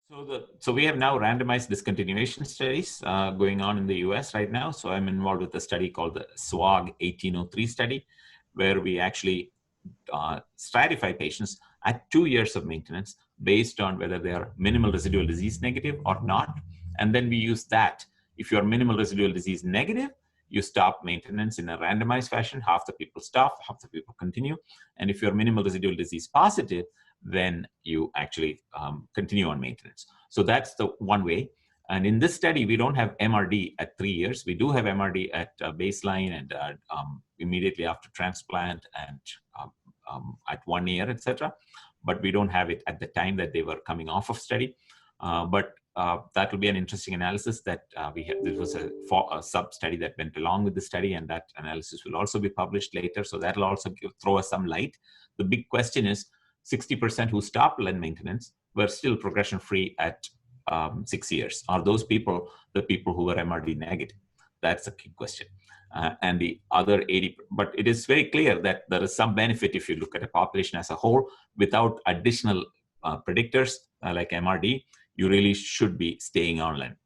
So we have now randomized discontinuation studies going on in the US right now. So I'm involved with a study called the SWOG 1803 study, where we actually stratify patients at 2 years of maintenance based on whether they are minimal residual disease negative or not. And then we use that. If you're minimal residual disease negative, you stop maintenance in a randomized fashion. Half the people stop, half the people continue. And if you're minimal residual disease positive, then you actually continue on maintenance. So that's the one way. And in this study, we don't have MRD at 3 years. We do have MRD at baseline and immediately after transplant and at 1 year, etc. But we don't have it at the time that they were coming off of study. But that will be an interesting analysis that we have. This was a sub-study that went along with the study, and that analysis will also be published later. So that'll also throw us some light. The big question is 60% who stopped len maintenance were still progression-free at 6 years. Are those people the people who were MRD negative? That's a key question. And the other 80, but it is very clear that there is some benefit if you look at a population as a whole without additional predictors like MRD. You really should be staying on len.